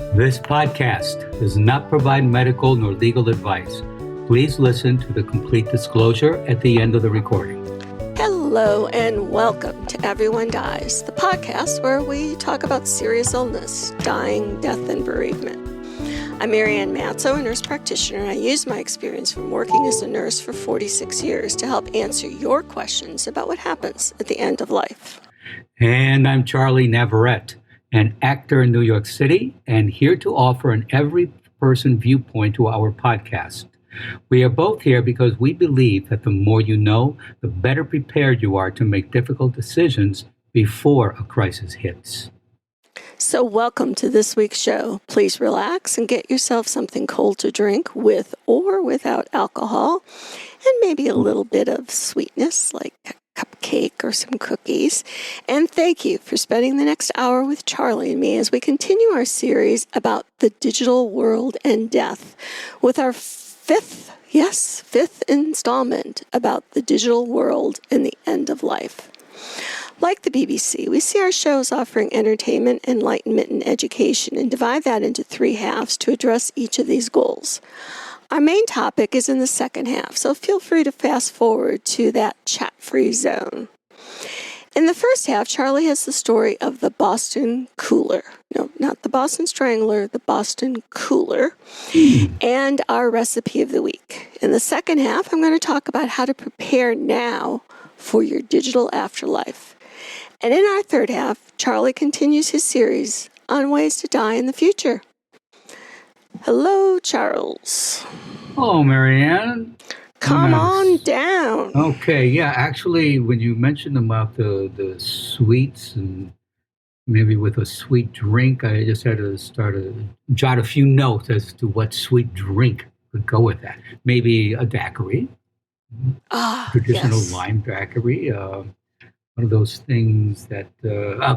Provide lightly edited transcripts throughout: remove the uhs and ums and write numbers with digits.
This podcast does not provide medical nor legal advice. Please listen to the complete disclosure at the end of the recording. Hello and welcome to Everyone Dies, the podcast where we talk about serious illness, dying, death, and bereavement. I'm Marianne Matzo, a nurse practitioner, and I use my experience from working as a nurse for 46 years to help answer your questions about what happens at the end of life. And I'm Charlie Navarrete, an actor in New York City, and here to offer an every-person viewpoint to our podcast. We are both here because we believe that the more you know, the better prepared you are to make difficult decisions before a crisis hits. So welcome to this week's show. Please relax and get yourself something cold to drink with or without alcohol, and maybe a little bit of sweetness like a cupcake or some cookies. And thank you for spending the next hour with Charlie and me as we continue our series about the digital world and death with our fifth installment about the digital world and the end of life. Like the BBC, we see our shows offering entertainment, enlightenment, and education and divide that into three halves to address each of these goals. Our main topic is in the second half, so feel free to fast forward to that chat-free zone. In the first half, Charlie has the story of the Boston Cooler. No, not the Boston Strangler, the Boston Cooler, and our recipe of the week. In the second half, I'm going to talk about how to prepare now for your digital afterlife. And in our third half, Charlie continues his series on ways to die in the future. Hello, Charles. Hello, Marianne. Come on down. Okay, yeah, actually, when you mentioned about the sweets and maybe with a sweet drink, I just had to jot a few notes as to what sweet drink would go with that. Maybe a daiquiri, traditional yes. lime daiquiri, one of those things that,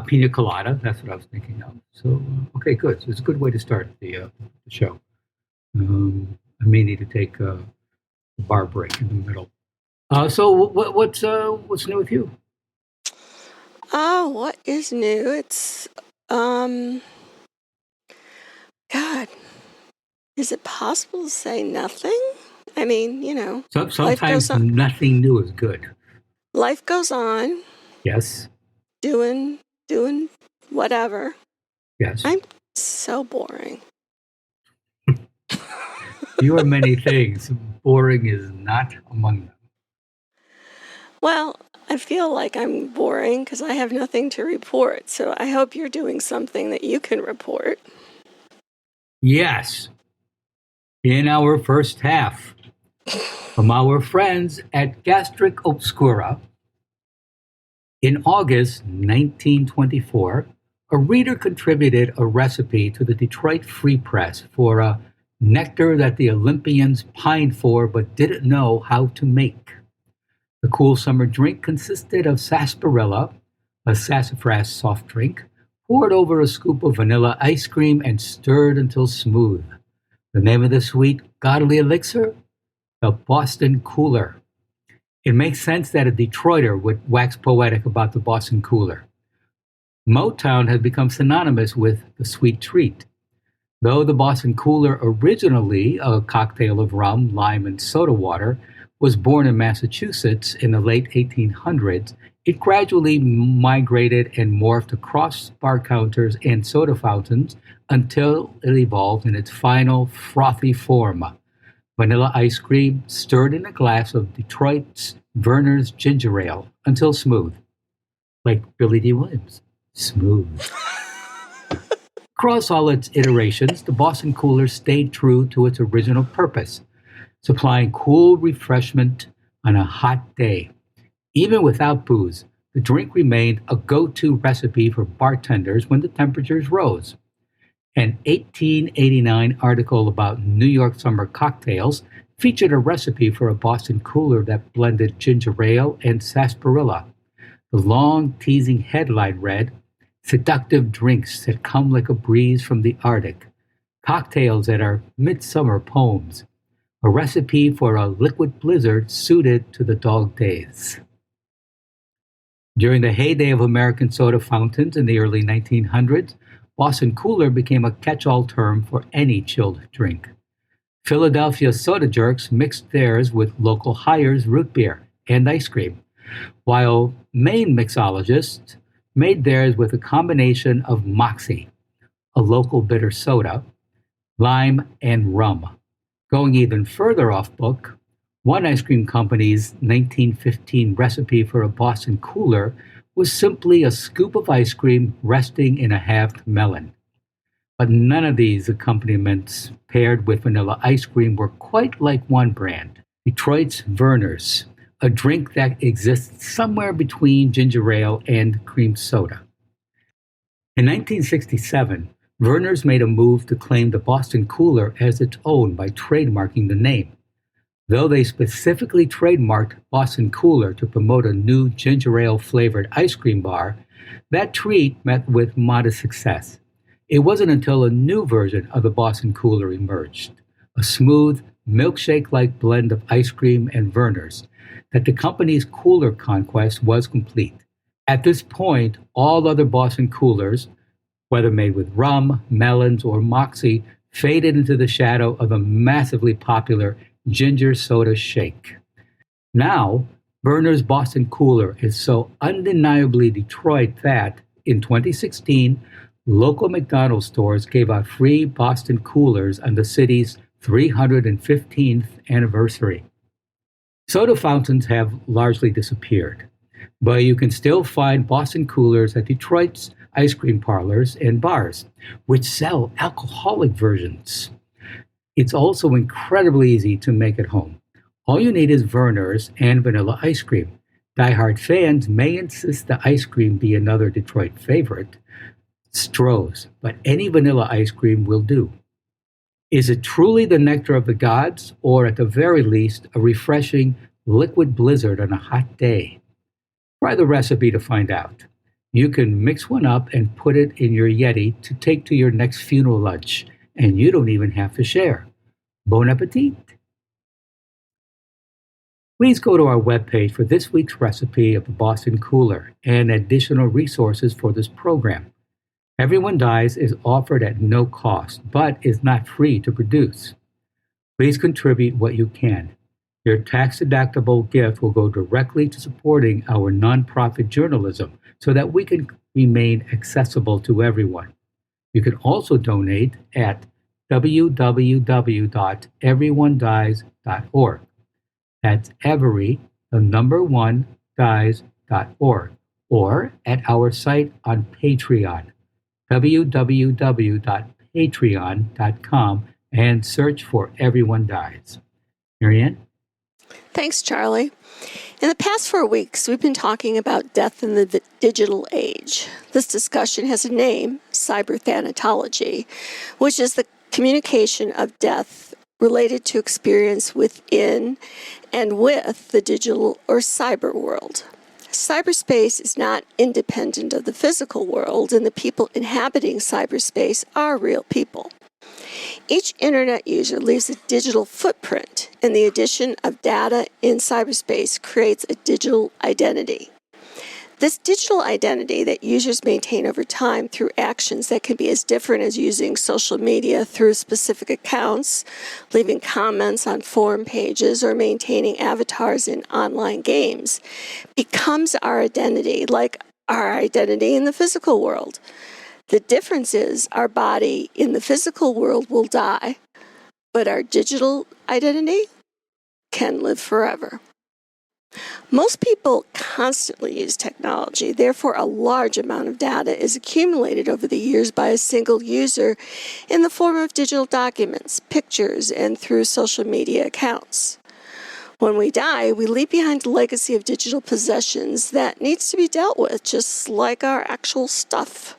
pina colada, that's what I was thinking of. So, okay, good. So it's a good way to start the show. I may need to take a bar break in the middle. So what's new with you? What is new? It's, God, is it possible to say nothing? I mean, Sometimes nothing new is good. Life goes on. Yes. Doing whatever. Yes. I'm so boring. You are many things. Boring is not among them. Well, I feel like I'm boring because I have nothing to report. So I hope you're doing something that you can report. Yes. In our first half, from our friends at Gastric Obscura, in August 1924, a reader contributed a recipe to the Detroit Free Press for a nectar that the Olympians pined for but didn't know how to make. The cool summer drink consisted of sarsaparilla, a sassafras soft drink, poured over a scoop of vanilla ice cream and stirred until smooth. The name of the sweet, godly elixir? The Boston Cooler. It makes sense that a Detroiter would wax poetic about the Boston Cooler. Motown has become synonymous with the sweet treat. Though the Boston Cooler, originally a cocktail of rum, lime, and soda water, was born in Massachusetts in the late 1800s, it gradually migrated and morphed across bar counters and soda fountains until it evolved in its final frothy form. Vanilla ice cream stirred in a glass of Detroit's Verner's ginger ale until smooth. Like Billy D. Williams. Smooth. Across all its iterations, the Boston Cooler stayed true to its original purpose, supplying cool refreshment on a hot day. Even without booze, the drink remained a go-to recipe for bartenders when the temperatures rose. An 1889 article about New York summer cocktails featured a recipe for a Boston Cooler that blended ginger ale and sarsaparilla. The long, teasing headline read, "Seductive drinks that come like a breeze from the Arctic. Cocktails that are midsummer poems. A recipe for a liquid blizzard suited to the dog days." During the heyday of American soda fountains in the early 1900s, Boston Cooler became a catch-all term for any chilled drink. Philadelphia soda jerks mixed theirs with local Hires root beer and ice cream, while Maine mixologists made theirs with a combination of Moxie, a local bitter soda, lime, and rum. Going even further off book, one ice cream company's 1915 recipe for a Boston Cooler was simply a scoop of ice cream resting in a halved melon. But none of these accompaniments paired with vanilla ice cream were quite like one brand, Detroit's Verner's, a drink that exists somewhere between ginger ale and cream soda. In 1967, Verner's made a move to claim the Boston Cooler as its own by trademarking the name. Though they specifically trademarked Boston Cooler to promote a new ginger ale flavored ice cream bar, that treat met with modest success. It wasn't until a new version of the Boston Cooler emerged, a smooth, milkshake-like blend of ice cream and Verner's, that the company's cooler conquest was complete. At this point, all other Boston Coolers, whether made with rum, melons, or Moxie, faded into the shadow of a massively popular ginger soda shake. Now, Verner's Boston Cooler is so undeniably Detroit that, in 2016, local McDonald's stores gave out free Boston Coolers on the city's 315th anniversary. Soda fountains have largely disappeared, but you can still find Boston Coolers at Detroit's ice cream parlors and bars, which sell alcoholic versions. It's also incredibly easy to make at home. All you need is Verner's and vanilla ice cream. Die-hard fans may insist the ice cream be another Detroit favorite, Stroh's, but any vanilla ice cream will do. Is it truly the nectar of the gods, or at the very least, a refreshing liquid blizzard on a hot day? Try the recipe to find out. You can mix one up and put it in your Yeti to take to your next funeral lunch, and you don't even have to share. Bon appetit! Please go to our webpage for this week's recipe of the Boston Cooler and additional resources for this program. Everyone Dies is offered at no cost, but is not free to produce. Please contribute what you can. Your tax-deductible gift will go directly to supporting our nonprofit journalism so that we can remain accessible to everyone. You can also donate at www.everyonedies.org. That's every, the number one, dies.org, or at our site on Patreon, www.patreon.com, and search for Everyone Dies. Marianne? Thanks, Charlie. In the past 4 weeks, we've been talking about death in the digital age. This discussion has a name, cyberthanatology, which is the communication of death related to experience within and with the digital or cyber world. Cyberspace is not independent of the physical world, and the people inhabiting cyberspace are real people. Each internet user leaves a digital footprint, and the addition of data in cyberspace creates a digital identity. This digital identity that users maintain over time through actions that can be as different as using social media through specific accounts, leaving comments on forum pages, or maintaining avatars in online games, becomes our identity, like our identity in the physical world. The difference is our body in the physical world will die, but our digital identity can live forever. Most people constantly use technology, therefore a large amount of data is accumulated over the years by a single user in the form of digital documents, pictures, and through social media accounts. When we die, we leave behind a legacy of digital possessions that needs to be dealt with, just like our actual stuff.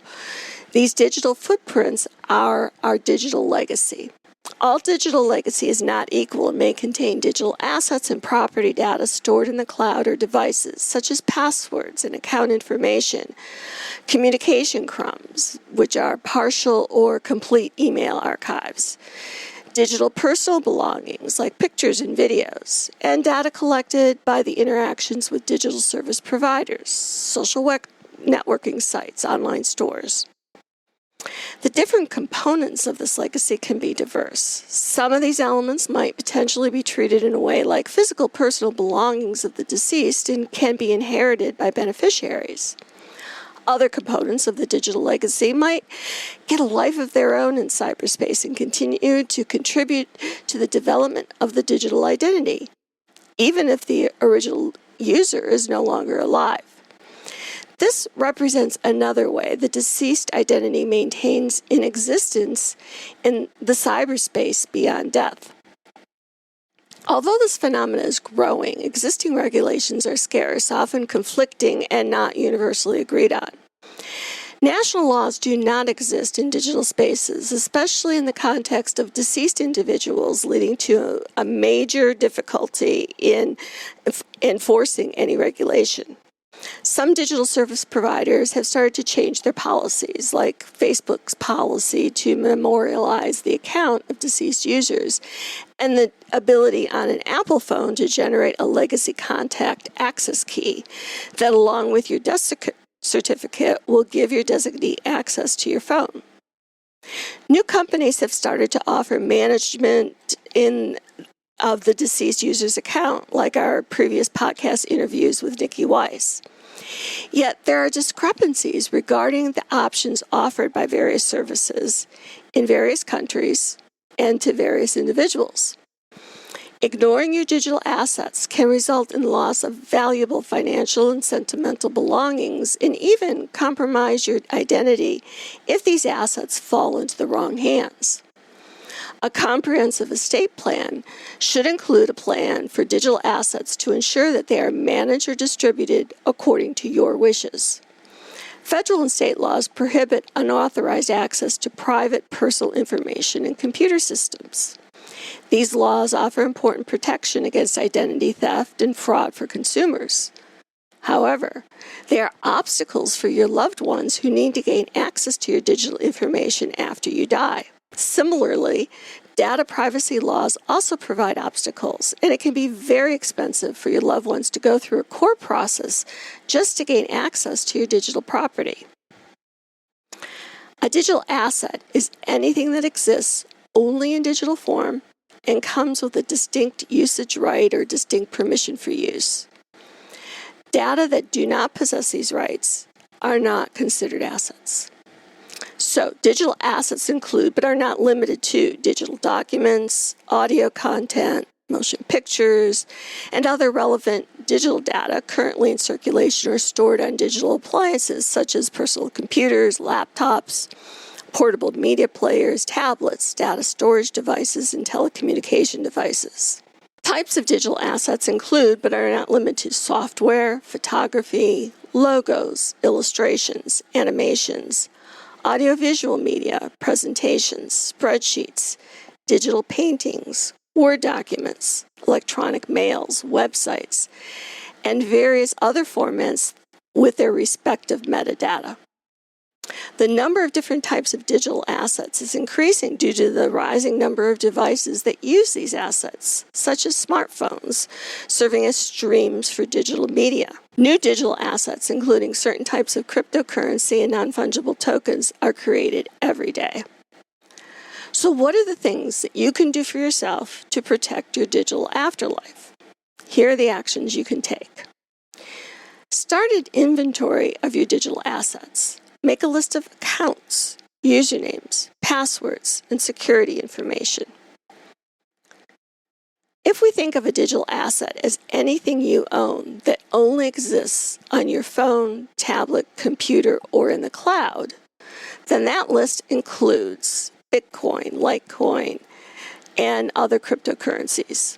These digital footprints are our digital legacy. All digital legacy is not equal and may contain digital assets and property data stored in the cloud or devices, such as passwords and account information, communication crumbs, which are partial or complete email archives, digital personal belongings like pictures and videos, and data collected by the interactions with digital service providers, social networking sites, online stores. The different components of this legacy can be diverse. Some of these elements might potentially be treated in a way like physical personal belongings of the deceased and can be inherited by beneficiaries. Other components of the digital legacy might get a life of their own in cyberspace and continue to contribute to the development of the digital identity, even if the original user is no longer alive. This represents another way the deceased identity maintains in existence in the cyberspace beyond death. Although this phenomenon is growing, existing regulations are scarce, often conflicting and not universally agreed on. National laws do not exist in digital spaces, especially in the context of deceased individuals, leading to a major difficulty in enforcing any regulation. Some digital service providers have started to change their policies, like Facebook's policy to memorialize the account of deceased users, and the ability on an Apple phone to generate a legacy contact access key that, along with your death certificate, will give your designee access to your phone. New companies have started to offer management of the deceased user's account, like our previous podcast interviews with Nikki Weiss. Yet there are discrepancies regarding the options offered by various services in various countries and to various individuals. Ignoring your digital assets can result in loss of valuable financial and sentimental belongings and even compromise your identity if these assets fall into the wrong hands. A comprehensive estate plan should include a plan for digital assets to ensure that they are managed or distributed according to your wishes. Federal and state laws prohibit unauthorized access to private personal information in computer systems. These laws offer important protection against identity theft and fraud for consumers. However, they are obstacles for your loved ones who need to gain access to your digital information after you die. Similarly, data privacy laws also provide obstacles, and it can be very expensive for your loved ones to go through a court process just to gain access to your digital property. A digital asset is anything that exists only in digital form and comes with a distinct usage right or distinct permission for use. Data that do not possess these rights are not considered assets. So, digital assets include, but are not limited to, digital documents, audio content, motion pictures, and other relevant digital data currently in circulation or stored on digital appliances such as personal computers, laptops, portable media players, tablets, data storage devices, and telecommunication devices. Types of digital assets include, but are not limited to, software, photography, logos, illustrations, animations, audiovisual media, presentations, spreadsheets, digital paintings, Word documents, electronic mails, websites, and various other formats with their respective metadata. The number of different types of digital assets is increasing due to the rising number of devices that use these assets, such as smartphones, serving as streams for digital media. New digital assets, including certain types of cryptocurrency and non-fungible tokens, are created every day. So what are the things that you can do for yourself to protect your digital afterlife? Here are the actions you can take. Start an inventory of your digital assets. Make a list of accounts, usernames, passwords, and security information. If we think of a digital asset as anything you own that only exists on your phone, tablet, computer, or in the cloud, then that list includes Bitcoin, Litecoin, and other cryptocurrencies.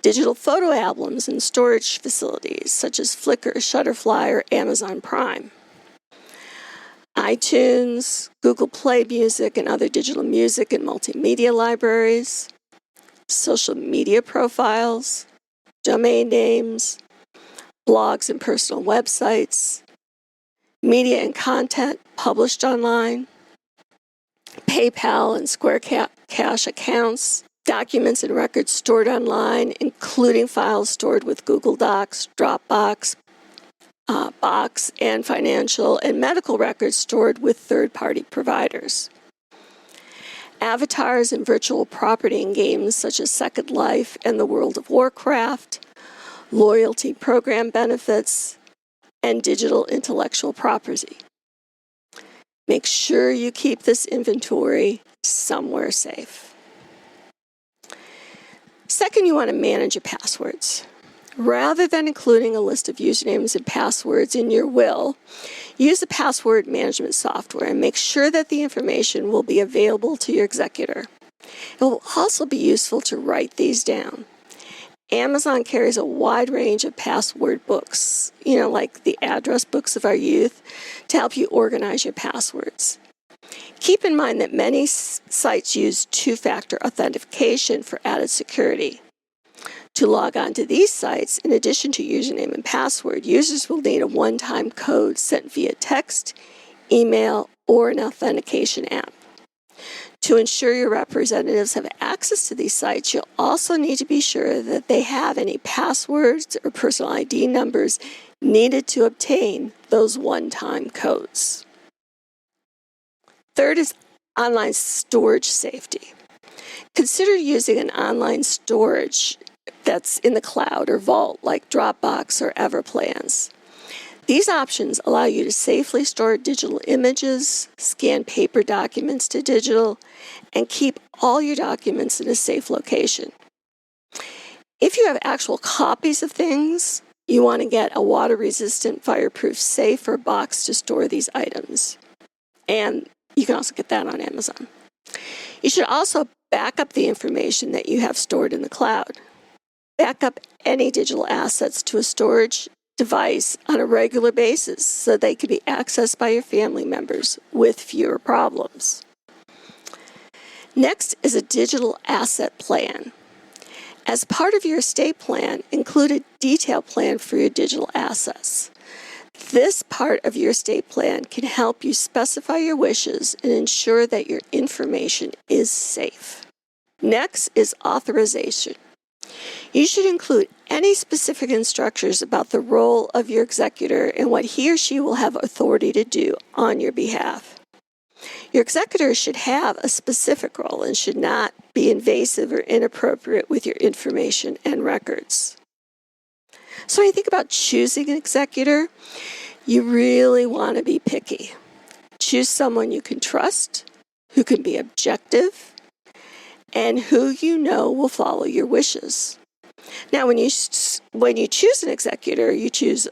Digital photo albums and storage facilities such as Flickr, Shutterfly, or Amazon Prime. iTunes, Google Play Music, and other digital music and multimedia libraries. Social media profiles, domain names, blogs and personal websites, media and content published online, PayPal and Square Cash accounts, documents and records stored online, including files stored with Google Docs, Dropbox, box and financial and medical records stored with third-party providers. Avatars and virtual property in games such as Second Life and the World of Warcraft, loyalty program benefits, and digital intellectual property. Make sure you keep this inventory somewhere safe. Second, you want to manage your passwords. Rather than including a list of usernames and passwords in your will, use the password management software and make sure that the information will be available to your executor. It will also be useful to write these down. Amazon carries a wide range of password books, like the address books of our youth, to help you organize your passwords. Keep in mind that many sites use two-factor authentication for added security. To log on to these sites, in addition to username and password, users will need a one-time code sent via text, email, or an authentication app. To ensure your representatives have access to these sites, you'll also need to be sure that they have any passwords or personal ID numbers needed to obtain those one-time codes. Third is online storage safety. Consider using an online storage that's in the cloud or vault like Dropbox or Everplans. These options allow you to safely store digital images, scan paper documents to digital, and keep all your documents in a safe location. If you have actual copies of things, you want to get a water-resistant, fireproof safe or box to store these items. And you can also get that on Amazon. You should also back up the information that you have stored in the cloud. Back up any digital assets to a storage device on a regular basis so they can be accessed by your family members with fewer problems. Next is a digital asset plan. As part of your estate plan, include a detailed plan for your digital assets. This part of your estate plan can help you specify your wishes and ensure that your information is safe. Next is authorization. You should include any specific instructions about the role of your executor and what he or she will have authority to do on your behalf. Your executor should have a specific role and should not be invasive or inappropriate with your information and records. So when you think about choosing an executor, you really want to be picky. Choose someone you can trust, who can be objective, and who you know will follow your wishes. Now, when you choose an executor, you choose,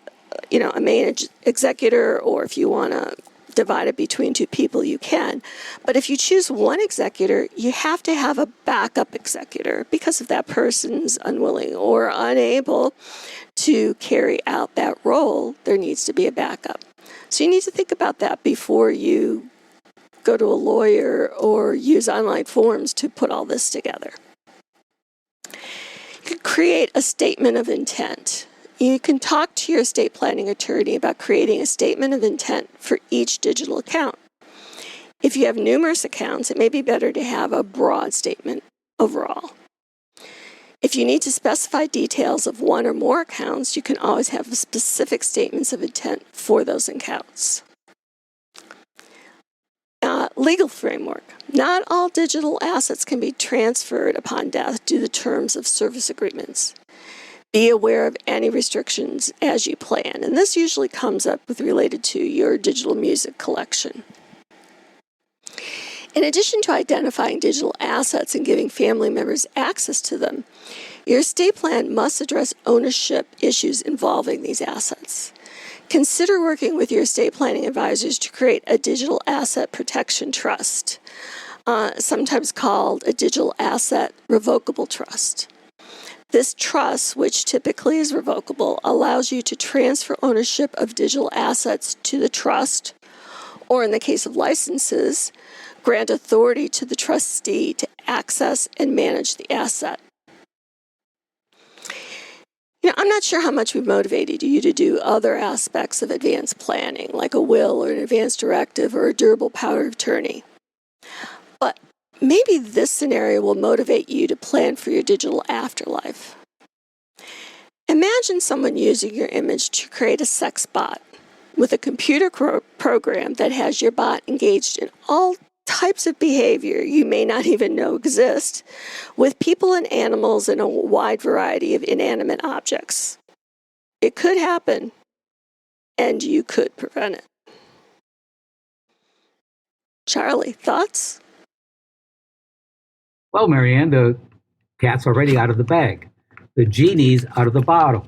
a main executor, or if you want to divide it between two people, you can. But if you choose one executor, you have to have a backup executor because if that person's unwilling or unable to carry out that role, there needs to be a backup. So you need to think about that before you go to a lawyer or use online forms to put all this together. You can create a statement of intent. You can talk to your estate planning attorney about creating a statement of intent for each digital account. If you have numerous accounts, it may be better to have a broad statement overall. If you need to specify details of one or more accounts, you can always have specific statements of intent for those accounts. Legal framework. Not all digital assets can be transferred upon death due to the terms of service agreements. Be aware of any restrictions as you plan, and this usually comes up related to your digital music collection. In addition to identifying digital assets and giving family members access to them, your estate plan must address ownership issues involving these assets. Consider working with your estate planning advisors to create a digital asset protection trust, sometimes called a digital asset revocable trust. This trust, which typically is revocable, allows you to transfer ownership of digital assets to the trust, or in the case of licenses, grant authority to the trustee to access and manage the asset. I'm not sure how much we've motivated you to do other aspects of advanced planning, like a will or an advance directive or a durable power of attorney. But maybe this scenario will motivate you to plan for your digital afterlife. Imagine Imagine someone using your image to create a sex bot with a computer program that has your bot engaged in all types of behavior you may not even know exist, with people and animals and a wide variety of inanimate objects. It could happen, and you could prevent it. Charlie, thoughts? Well, Marianne, the cat's already out of the bag. The genie's out of the bottle.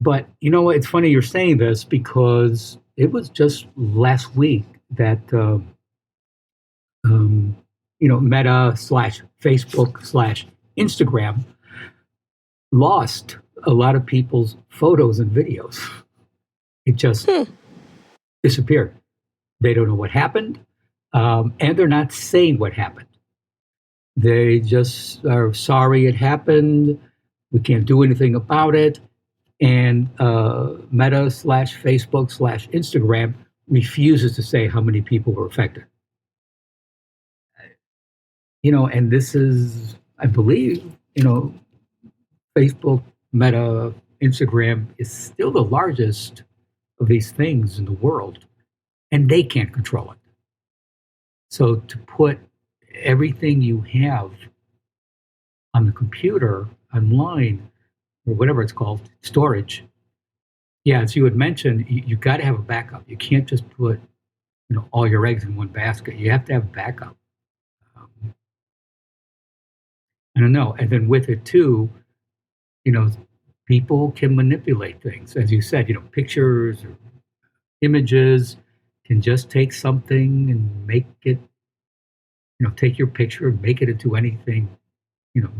But you know what? It's funny you're saying this because it was just last week that Meta slash Facebook slash Instagram lost a lot of people's photos and videos. It just disappeared. They don't know what happened, and they're not saying what happened. They just are sorry it happened. We can't do anything about it. And Meta slash Facebook slash Instagram refuses to say how many people were affected. And this is, I believe, Facebook, Meta, Instagram is still the largest of these things in the world, and they can't control it. So to put everything you have on the computer, online, or whatever it's called, storage, yeah, as you had mentioned, you got to have a backup. You can't just put all your eggs in one basket. You have to have a backup. I don't know. And then with it too, people can manipulate things. As you said, pictures or images can just take something and make it, take your picture and make it into anything,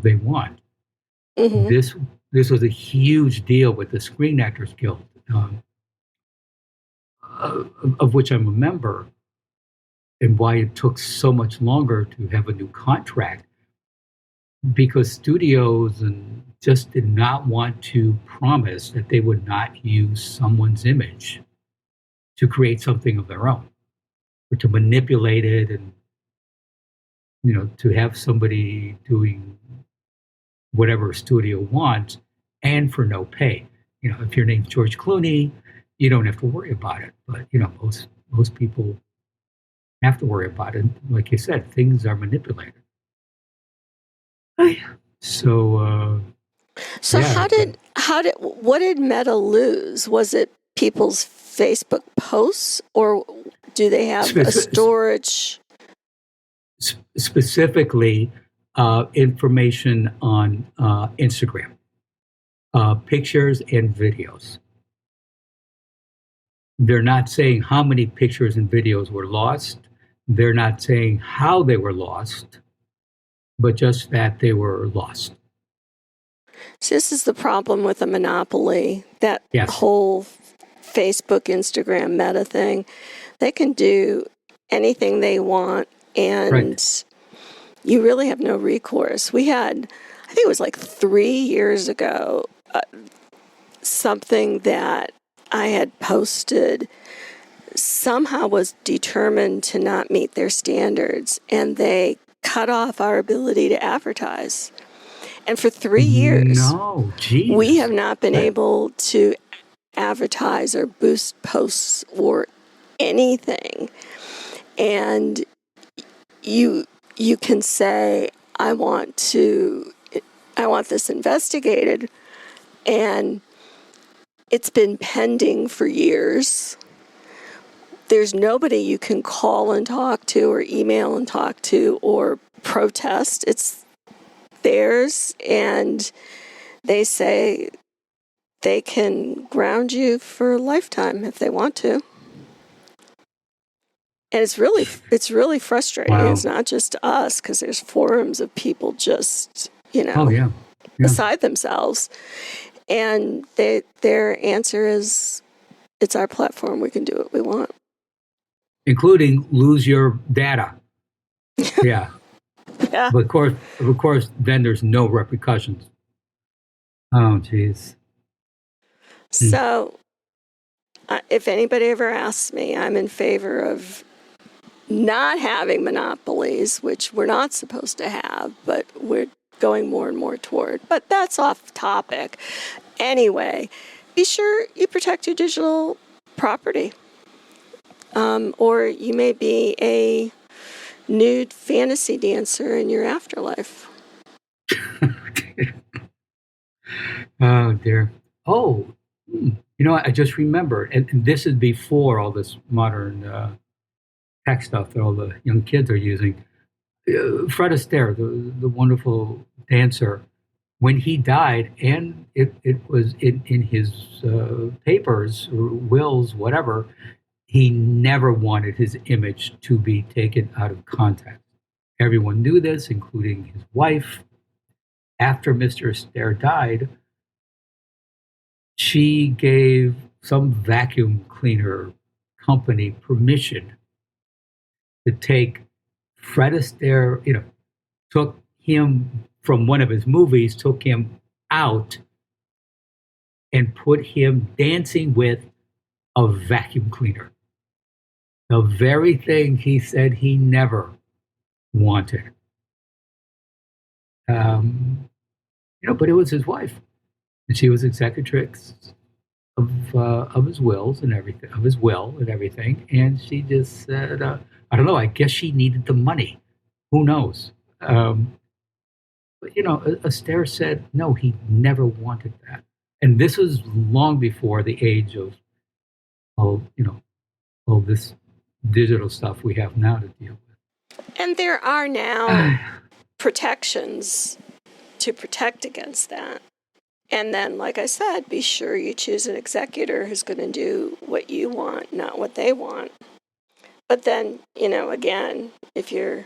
they want. Mm-hmm. This was a huge deal with the Screen Actors Guild, of which I'm a member, and why it took so much longer to have a new contract, because studios and just did not want to promise that they would not use someone's image to create something of their own, or to manipulate it, and to have somebody doing whatever a studio wants, and for no pay. If your name's George Clooney, you don't have to worry about it. But most people have to worry about it. Like you said, things are manipulated. So yeah. What did Meta lose? Was it people's Facebook posts, or do they have a storage? Specifically, information on Instagram, pictures and videos. They're not saying how many pictures and videos were lost. They're not saying how they were lost, but just that they were lost. So this is the problem with a monopoly, that Yes. whole Facebook, Instagram, Meta thing. They can do anything they want, and right. You really have no recourse. We had, I think it was like 3 years ago, something that I had posted somehow was determined to not meet their standards, and they cut off our ability to advertise. And for 3 years, we have not been able to advertise or boost posts or anything. And you can say, I want this investigated, and it's been pending for years. There's nobody you can call and talk to, or email and talk to, or protest. It's theirs, and they say they can ground you for a lifetime if they want to. And it's really frustrating. Wow. It's not just us, because there's forums of people just, beside themselves. And their answer is, it's our platform. We can do what we want. Including lose your data. Yeah. Yeah. But of course, then there's no repercussions. Oh, geez. So, if anybody ever asks me, I'm in favor of not having monopolies, which we're not supposed to have, but we're going more and more toward. But that's off topic. Anyway, be sure you protect your digital property. Or you may be a nude fantasy dancer in your afterlife. Oh, dear. Oh, I just remembered, and this is before all this modern tech stuff that all the young kids are using. Fred Astaire, the wonderful dancer, when he died, and it was in his papers, or wills, whatever, he never wanted his image to be taken out of context. Everyone knew this, including his wife. After Mr. Astaire died, she gave some vacuum cleaner company permission to take Fred Astaire, took him from one of his movies, took him out and put him dancing with a vacuum cleaner. The very thing he said he never wanted. But it was his wife, and she was executrix of his wills and everything, of his will and everything. And she just said, I don't know. I guess she needed the money. Who knows? But Astaire said no. He never wanted that, and this was long before the age of all this digital stuff we have now to deal with. And there are now protections to protect against that. And then, like I said, be sure you choose an executor who's going to do what you want, not what they want. But then, again, if you're,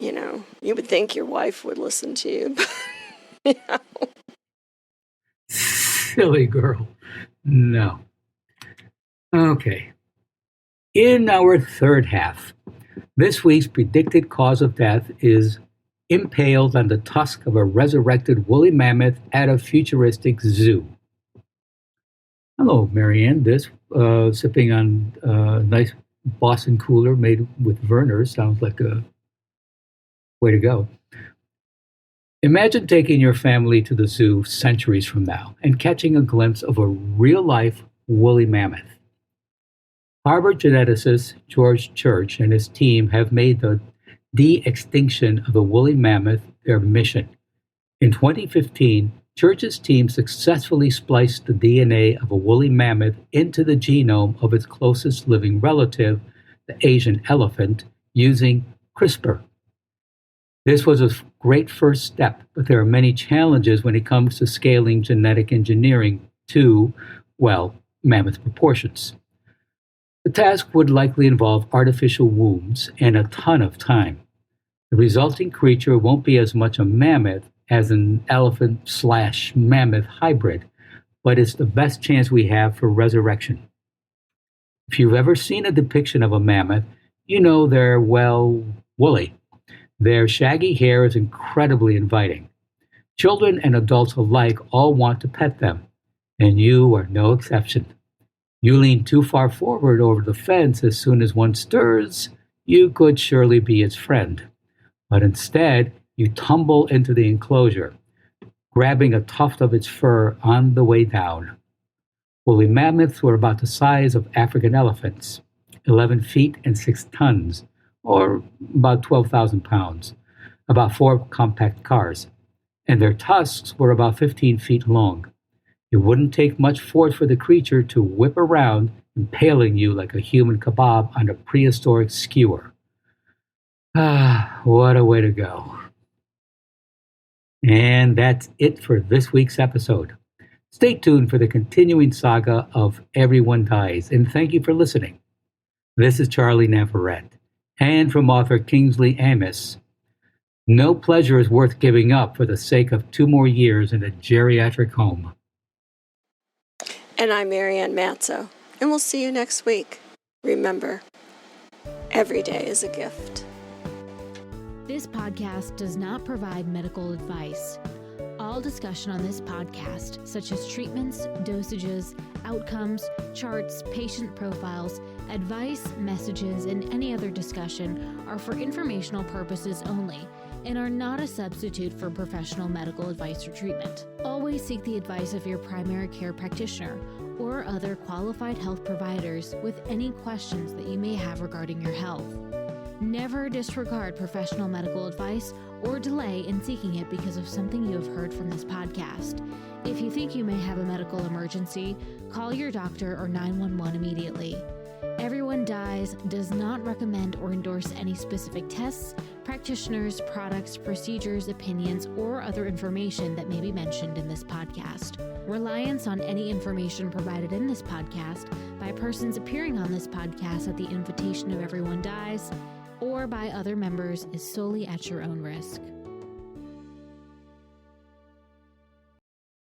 you would think your wife would listen to you. But, Silly girl. No. Okay. In our third half, this week's predicted cause of death is impaled on the tusk of a resurrected woolly mammoth at a futuristic zoo. Hello, Marianne. This sipping on a nice Boston cooler made with Vernors sounds like a way to go. Imagine taking your family to the zoo centuries from now and catching a glimpse of a real-life woolly mammoth. Harvard geneticist George Church and his team have made the de-extinction of the woolly mammoth their mission. In 2015, Church's team successfully spliced the DNA of a woolly mammoth into the genome of its closest living relative, the Asian elephant, using CRISPR. This was a great first step, but there are many challenges when it comes to scaling genetic engineering to, mammoth proportions. The task would likely involve artificial wombs and a ton of time. The resulting creature won't be as much a mammoth as an elephant/mammoth hybrid, but it's the best chance we have for resurrection. If you've ever seen a depiction of a mammoth, you know they're, woolly. Their shaggy hair is incredibly inviting. Children and adults alike all want to pet them, and you are no exception. You lean too far forward over the fence as soon as one stirs, you could surely be its friend. But instead, you tumble into the enclosure, grabbing a tuft of its fur on the way down. Woolly mammoths were about the size of African elephants, 11 feet and 6 tons, or about 12,000 pounds, about 4 compact cars, and their tusks were about 15 feet long. It wouldn't take much force for the creature to whip around, impaling you like a human kebab on a prehistoric skewer. What a way to go. And that's it for this week's episode. Stay tuned for the continuing saga of Everyone Dies, and thank you for listening. This is Charlie Navarrete, and from author Kingsley Amis, no pleasure is worth giving up for the sake of 2 more years in a geriatric home. And I'm Marianne Matzo, and we'll see you next week. Remember, every day is a gift. This podcast does not provide medical advice. All discussion on this podcast, such as treatments, dosages, outcomes, charts, patient profiles, advice, messages, and any other discussion, are for informational purposes only and are not a substitute for professional medical advice or treatment. Always seek the advice of your primary care practitioner or other qualified health providers with any questions that you may have regarding your health. Never disregard professional medical advice or delay in seeking it because of something you have heard from this podcast. If you think you may have a medical emergency, call your doctor or 911 immediately. Everyone Dies does not recommend or endorse any specific tests, practitioners, products, procedures, opinions, or other information that may be mentioned in this podcast. Reliance on any information provided in this podcast by persons appearing on this podcast at the invitation of Everyone Dies or by other members is solely at your own risk.